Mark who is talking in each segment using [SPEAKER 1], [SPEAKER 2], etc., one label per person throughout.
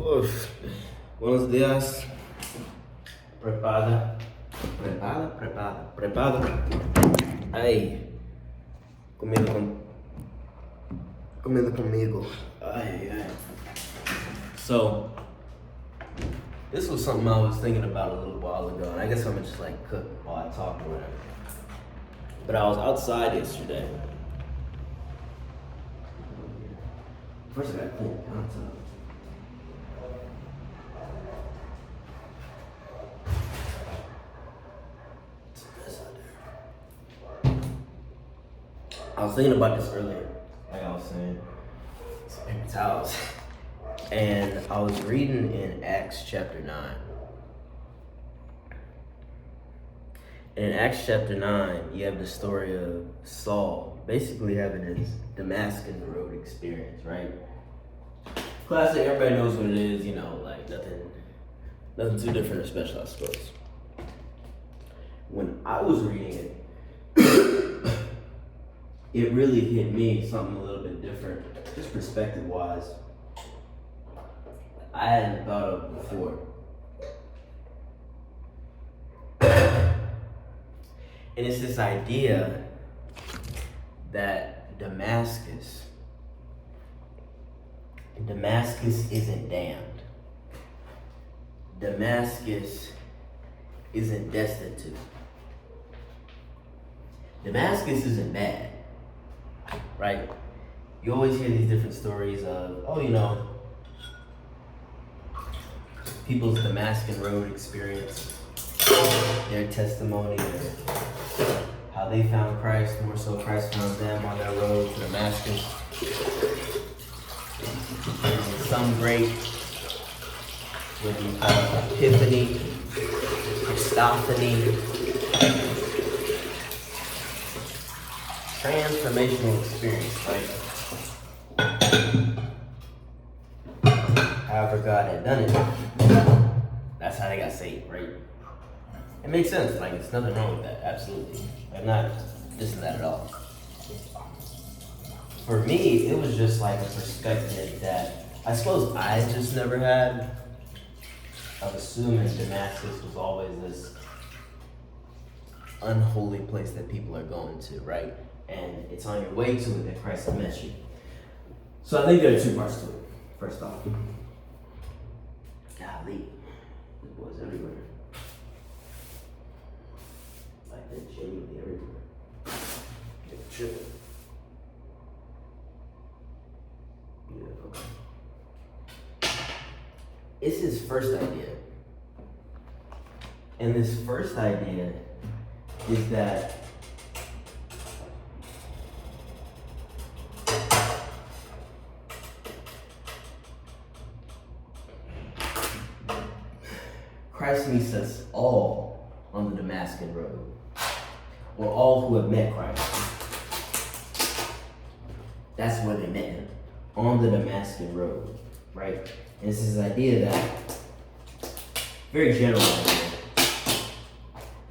[SPEAKER 1] Uf. Buenos días. Prepada. Prepada. Ay. Comida conmigo. Ay. So, this was something I was thinking about a little while ago, and I guess I'm gonna just like cook while I talk or whatever. But I was outside yesterday. First I gotta clean the counter. I was thinking about this earlier, like I was saying, some paper towels. And I was reading in Acts chapter 9. And in Acts chapter 9, you have the story of Saul basically having his Damascus road experience, right? Classic, everybody knows what it is, you know, like nothing too different or special, I suppose. When I was reading it, it really hit me something a little bit different, just perspective-wise, I hadn't thought of before. And it's this idea that Damascus isn't damned. Damascus isn't destined to. Damascus isn't bad, right? You always hear these different stories of, people's Damascus road experience, their testimony, how they found Christ, more so Christ found them on their road to Damascus. And some great, what you call epiphany, Christophany, transformational experience, right? However God had done it, that's how they got saved, right? It makes sense, like there's nothing wrong with that, absolutely. I'm not dissing that at all. For me, it was just like a perspective that I suppose I just never had of assuming Damascus was always this unholy place that people are going to, right? And it's on your way to it that Christ has met you. So I think there are two parts to it. First off, golly, this boy's everywhere. Like they're genuinely everywhere. They're tripping. Yeah, okay. It's his first idea. And this first idea is that Christ meets us all on the Damascus road, or all who have met Christ. That's where they met him, on the Damascus road, right? And it's this idea that, very general idea,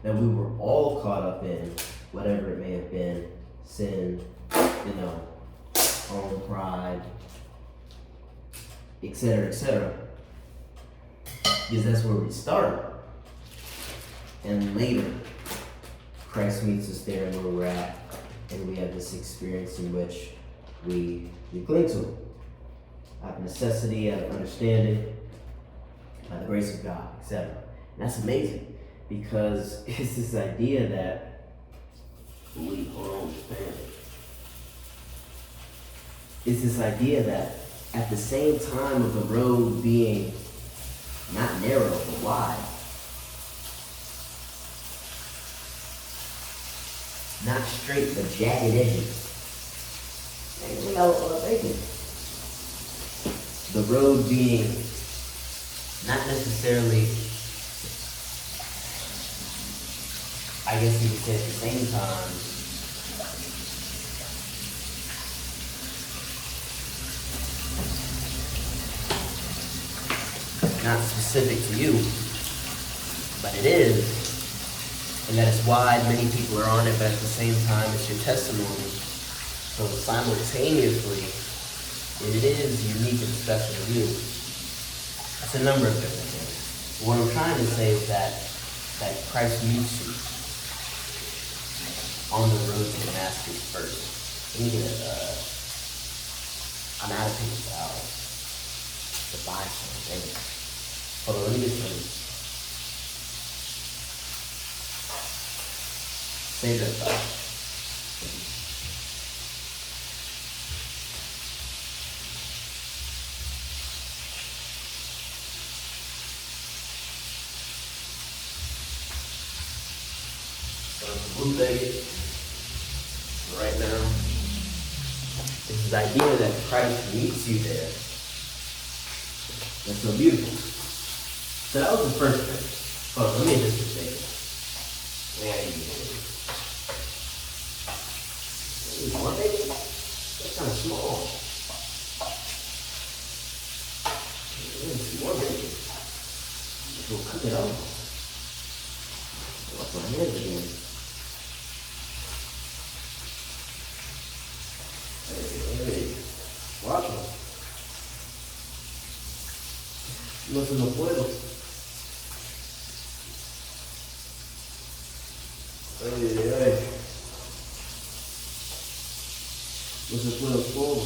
[SPEAKER 1] that we were all caught up in whatever it may have been, sin, own pride, etc., etc. Because that's where we start. And later, Christ meets us there where we're at, and we have this experience in which we cling to it. Out of necessity, out of understanding, by the grace of God, etc. And that's amazing, because it's this idea that, it's this idea that at the same time of the road being not narrow, but wide. Not straight, but jagged edges. And we got what I'm thinking. The road being not necessarily, I guess you could say at the same time, not specific to you, but it is, and that it's wide, many people are on it, but at the same time, it's your testimony. So simultaneously, it is unique and special to you. It's a number of different things. What I'm trying to say is that Christ meets you on the road to Damascus first. Let me get I'm out of paper towels to buy some. Dang it. Hold on, let me get some. Save that thought. Bootlegged right now. It's this idea that Christ meets you there. That's so beautiful. So that was the first thing. Hold on, let me just say this. One baby? That's kind of small. More baby. We'll cook it up. What's my head again? Guapo. No se lo puedo. Ay. No se puede todo.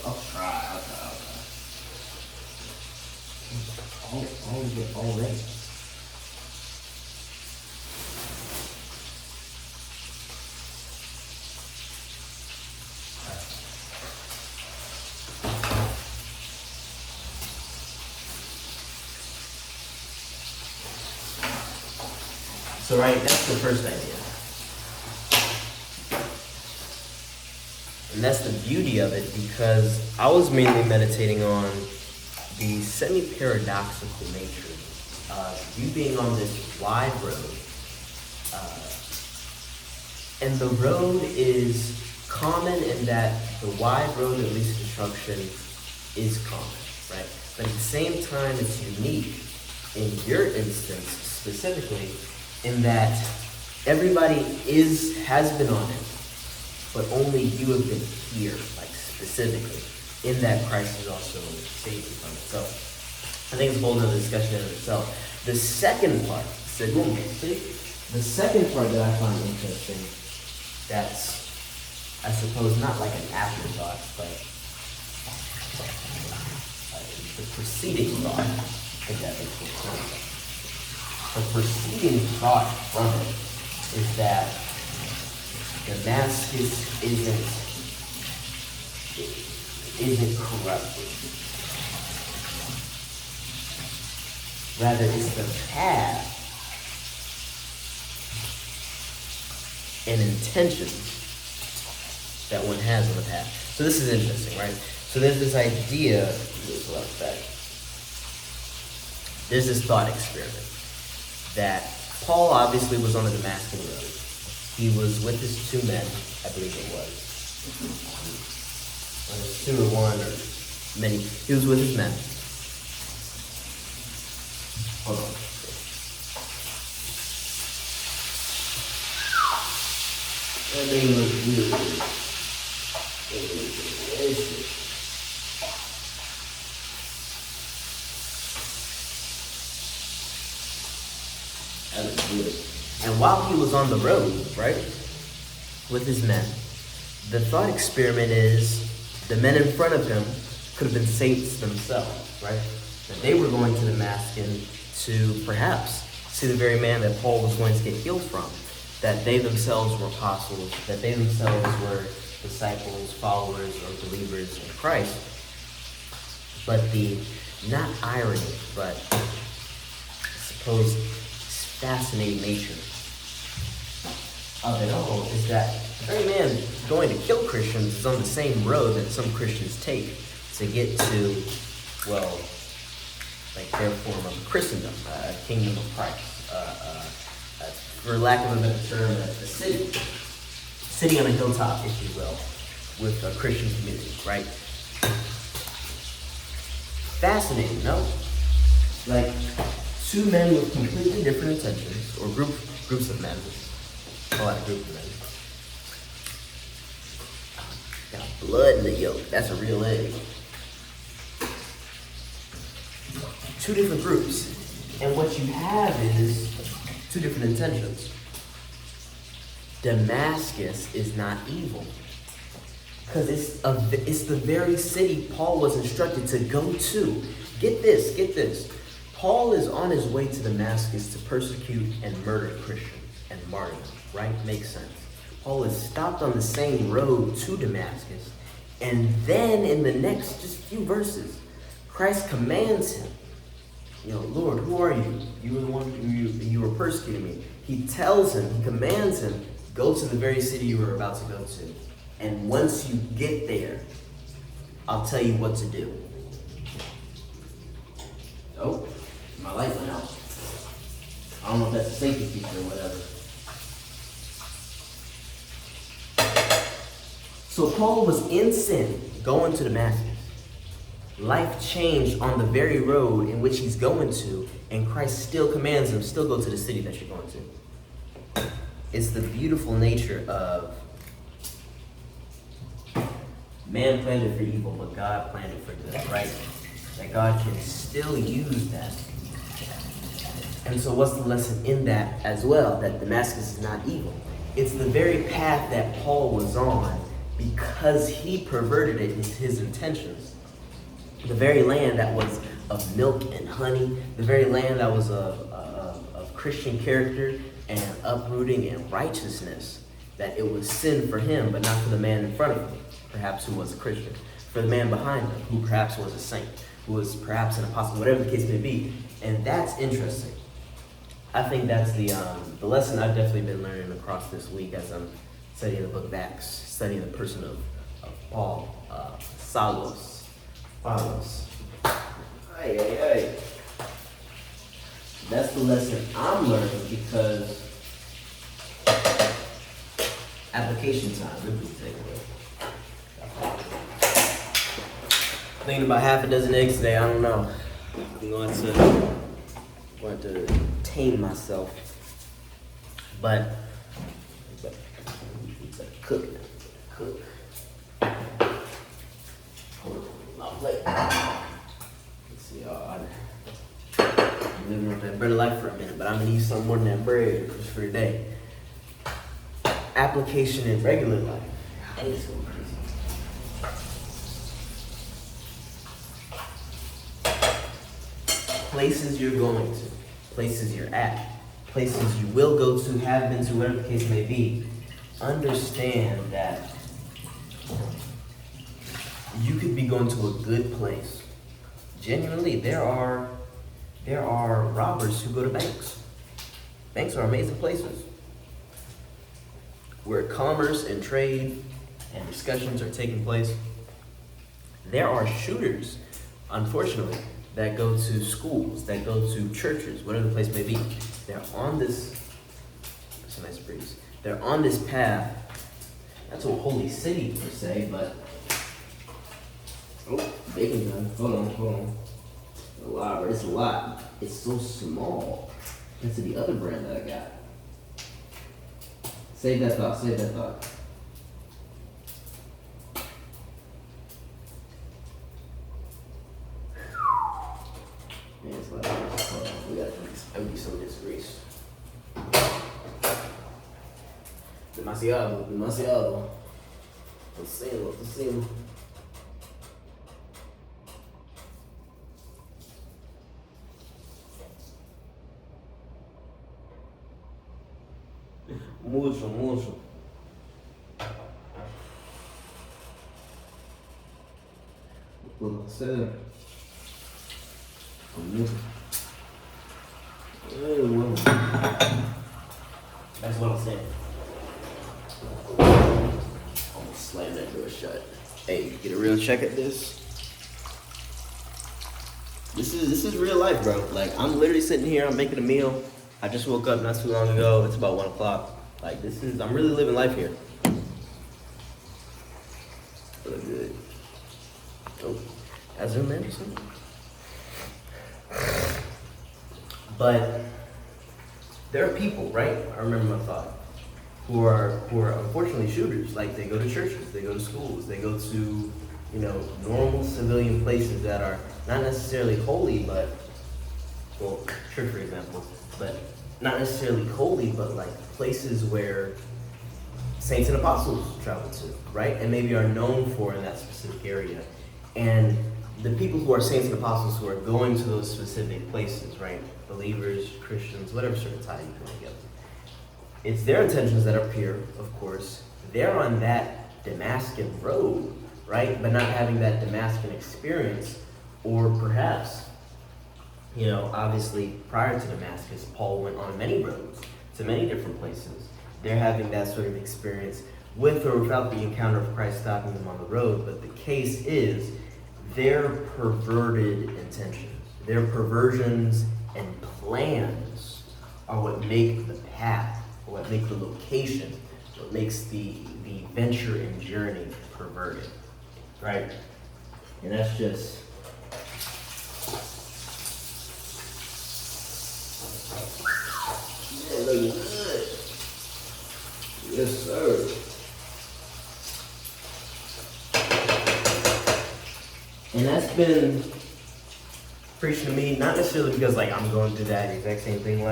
[SPEAKER 1] I'll try. I'll get all that. So right, that's the first idea. And that's the beauty of it, because I was mainly meditating on the semi-paradoxical nature of you being on this wide road. And the road is common in that the wide road of least destruction is common, right? But at the same time, it's unique in your instance specifically, in that everybody has been on it, but only you have been here, like specifically, in that Christ has also saved you from it. So I think it's a whole other discussion in itself. The second part, the second part that I find interesting, that's, I suppose, not like an afterthought, but the preceding thought, if that makes sense. The preceding thought from it is that Damascus isn't corrupted. Rather, it's the path and intentions that one has on the path. So this is interesting, right? So there's this idea, there's this thought experiment that Paul obviously was on the Damascus road. He was with his two men, I believe it was. Whether it's two or one or many, he was with his men. Hold on. Everything looks beautiful. That looks good. And while he was on the road, right, with his men, the thought experiment is the men in front of him could have been saints themselves, right? That they were going to Damascus to perhaps see the very man that Paul was going to get healed from. That they themselves were apostles, that they themselves were disciples, followers, or believers in Christ. But the, not irony, but I suppose fascinating nature of it all is that the very man going to kill Christians is on the same road that some Christians take to get to, well, like their form of Christendom, kingdom of Christ. For lack of a better term, a city. Sitting on a hilltop, if you will, with a Christian community, right? Fascinating, no? Like, two men with completely different intentions, or groups of men. Call it a group of men. Got blood in the yolk. That's a real egg.
[SPEAKER 2] two different groups. And what you have is two different intentions. Damascus is not evil. Because it's the very city Paul was instructed to go to. Get this. Paul is on his way to Damascus to persecute and murder Christians and martyr them, right? Makes sense. Paul is stopped on the same road to Damascus, and then in the next just few verses, Christ commands him, Lord, who are you? You were the one you were persecuting me. He commands him, go to the very city you were about to go to. And once you get there, I'll tell you what to do.
[SPEAKER 1] Oh, my light went out. I don't know if that's a safety feature or whatever.
[SPEAKER 2] So Paul was in sin, going to Damascus. Life changed on the very road in which he's going to, and Christ still commands him, still go to the city that you're going to. It's the beautiful nature of man planned it for evil, but God planned it for good, right? That God can still use that. And so what's the lesson in that as well? That Damascus is not evil. It's the very path that Paul was on because he perverted it in his intentions. The very land that was of milk and honey, the very land that was of Christian character and uprooting and righteousness, that it was sin for him, but not for the man in front of him, perhaps who was a Christian, for the man behind him, who perhaps was a saint, who was perhaps an apostle, whatever the case may be. And that's interesting. I think that's the lesson I've definitely been learning across this week as I'm studying the book of Acts, studying the person of Paul, Paulos.
[SPEAKER 1] Hey. That's the lesson I'm learning because application time.
[SPEAKER 2] Thinking about half a dozen eggs today, I don't know. I'm going to tame myself. But cook.
[SPEAKER 1] Hold on, my plate. Let's see, I'm
[SPEAKER 2] living off that bread of life for a minute, but I'm gonna eat some more than that bread just for today. Application in regular life.
[SPEAKER 1] I hate so crazy.
[SPEAKER 2] Places you're going to, places you're at, places you will go to, have been to, whatever the case may be. Understand that you could be going to a good place. Genuinely, there are robbers who go to banks. Banks are amazing places where commerce and trade and discussions are taking place. There are shooters, unfortunately, that go to schools, that go to churches, whatever the place may be. They're on this, it's a nice breeze. They're on this path, not to a holy city per se, but
[SPEAKER 1] Bacon gun. Hold on. Wow, it's a lot. It's so small. That's the other brand that I got. Save that thought. Man, it's like, hold on. We gotta empty some of this grease. Demasiado. Lo siento. Mucho. Puedo hacer con mucho. Bueno. That's what I'm saying. Almost slammed that door shut. Hey, get a real check at this. This is real life, bro. Like, I'm literally sitting here, I'm making a meal. I just woke up not too long ago. It's about 1 o'clock. Like, I'm really living life here. Look good. Oh, as a man or something. But there are people, right? I remember my thought, who are unfortunately shooters. Like, they go to churches, they go to schools, they go to, normal civilian places that are not necessarily holy, but
[SPEAKER 2] well, sure, for example, but not necessarily holy, but like places where saints and apostles travel to, right? And maybe are known for in that specific area. And the people who are saints and apostles who are going to those specific places, right? Believers, Christians, whatever sort of tie you put together. It's their intentions that are pure, of course. They're on that Damascus road, right? But not having that Damascus experience, or perhaps, obviously prior to Damascus, Paul went on many roads to many different places. They're having that sort of experience with or without the encounter of Christ stopping them on the road. But the case is their perverted intentions, their perversions and plans are what make the path, what make the location, what makes the venture and journey perverted, right? And that's just looking good. Yes, sir. And that's been preached to me, not necessarily because I'm going through that exact same thing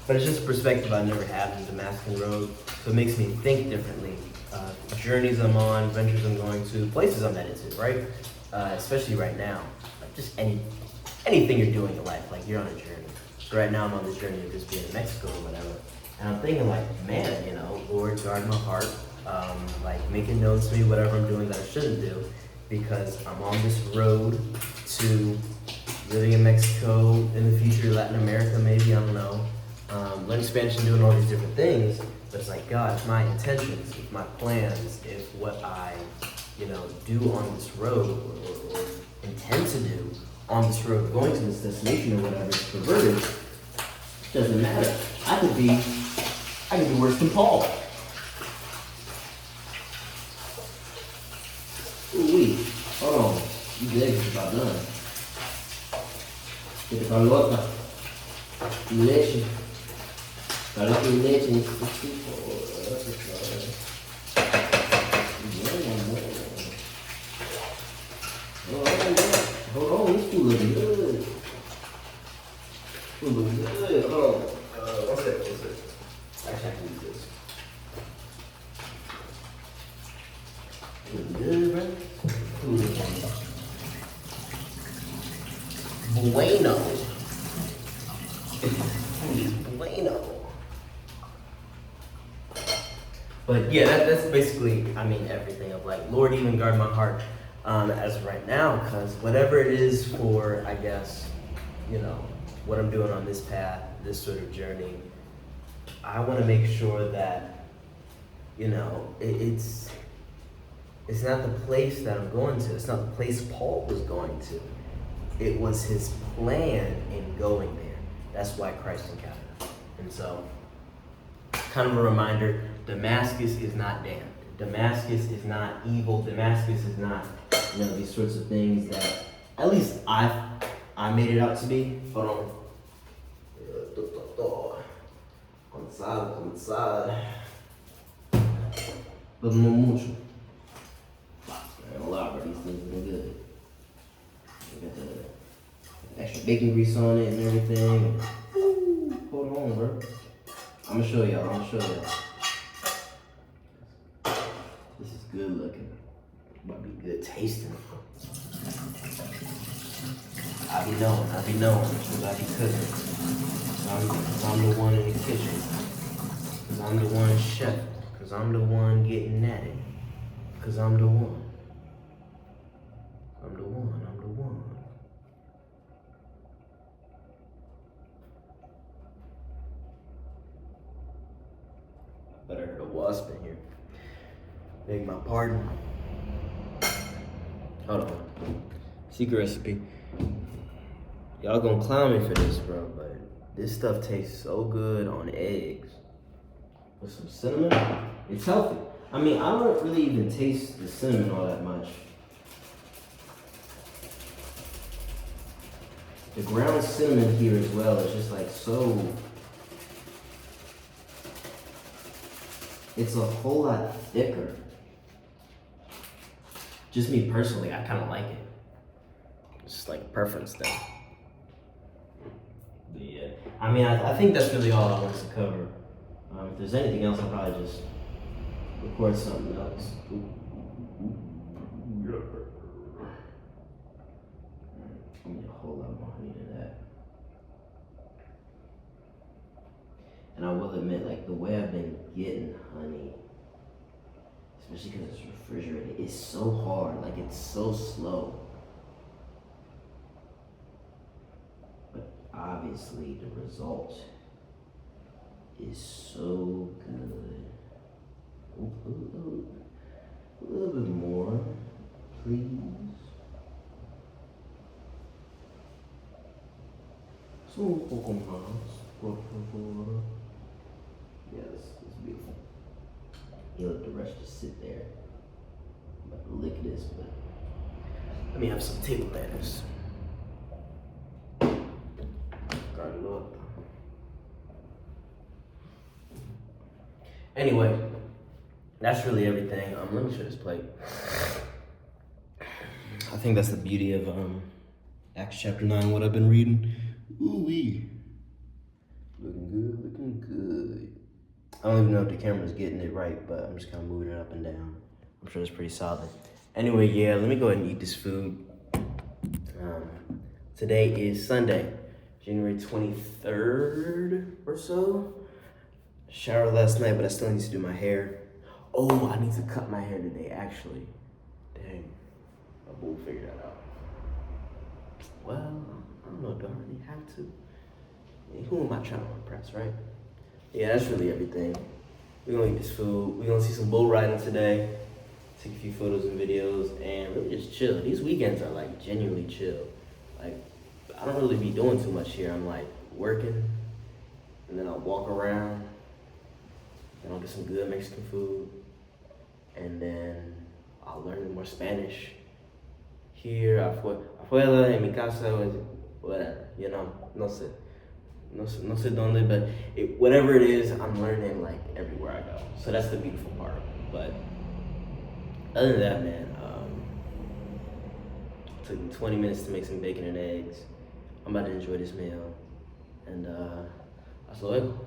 [SPEAKER 2] but it's just a perspective I never had on the Damascus Road. So it makes me think differently. Journeys I'm on, ventures I'm going to, places I'm headed to, right? Especially right now. Just anything you're doing in life, you're on a journey. So right now I'm on this journey of just being in Mexico or whatever. And I'm thinking man, Lord, guard my heart. Making known to me whatever I'm doing that I shouldn't do, because I'm on this road to living in Mexico, in the future, Latin America, maybe, I don't know. Learning Spanish and doing all these different things. But it's God, if my intentions, if my plans, if what I, do on this road or intend to do on this road, going to this destination or whatever, is perverted, it doesn't matter. I could be worse than Paul. Ooh-wee. Hold on. These eggs are about done. Get the Carlota. Leche. Carlota y leche. Hold on, this food looking good. Food looking good. Hold on. What's it? Actually, I can do this. Looking good, bro. Food looking bueno. Bueno. But yeah, that's basically, everything of Lord, even guard my heart as of right now, because whatever it is for, I guess, what I'm doing on this path, this sort of journey, I want to make sure that, it's not the place that I'm going to. It's not the place Paul was going to. It was his plan in going there. That's why Christ encountered him. And so, kind of a reminder, Damascus is not damned. Damascus is not evil. Damascus is not, these sorts of things that, at least I made it out to be. Hold on. On the side. But no mucho. I don't lie, bro. These things have been good. We got the extra bacon grease on it and everything. Ooh, hold on, bro. I'm gonna show y'all. This is good looking. Might be good tasting. I be knowing, because I be cooking. Cause I'm the one in the kitchen. Cause I'm the one chef. Cause I'm the one getting at it. Cause I'm the one. I'm the one. I better heard a wasp in here. Beg my pardon. Hold on. Secret recipe. Y'all gonna clown me for this, bro, but this stuff tastes so good on eggs. With some cinnamon, it's healthy. I don't really even taste the cinnamon all that much. The ground cinnamon here as well is just so, it's a whole lot thicker. Just me personally, I kind of like it. It's just a preference thing.
[SPEAKER 1] But yeah, I mean, I think that's really all I wanted to cover. If there's anything else, I'll probably just record something else. I need a whole lot more honey to that. And I will admit, like, the way I've been getting honey, especially because it's refrigerated, it's so hard. Like, it's so slow. But obviously, the result is so good. Ooh. A little bit more, please. So un poco más, por favor. Yes, it's beautiful. You let the rest just sit there. I'm about to lick this, but let me have some table manners. Carlotta. Anyway, that's really everything. Let me show this plate. I think that's the beauty of Acts chapter 9, what I've been reading. Ooh-wee. Looking good. I don't even know if the camera's getting it right, but I'm just kind of moving it up and down. I'm sure it's pretty solid. Anyway, yeah, let me go ahead and eat this food. Today is Sunday, January 23rd or so. Showered last night, but I still need to do my hair. Oh, I need to cut my hair today, actually. Dang, we'll figure that out. Well, I don't know, do I really have to? I mean, who am I trying to impress, right? Yeah, that's really everything. We're gonna eat this food. We're gonna see some bull riding today. Take a few photos and videos and really just chill. These weekends are like genuinely chill. Like, I don't really be doing too much here. I'm like working and then I'll walk around and I'll get some good Mexican food and then I'll learn more Spanish. Here, afuera, en mi casa, whatever, you know, no sé dónde, but whatever it is, I'm learning like everywhere I go. So that's the beautiful part. But other than that, man, it took me 20 minutes to make some bacon and eggs. I'm about to enjoy this meal, and hasta luego.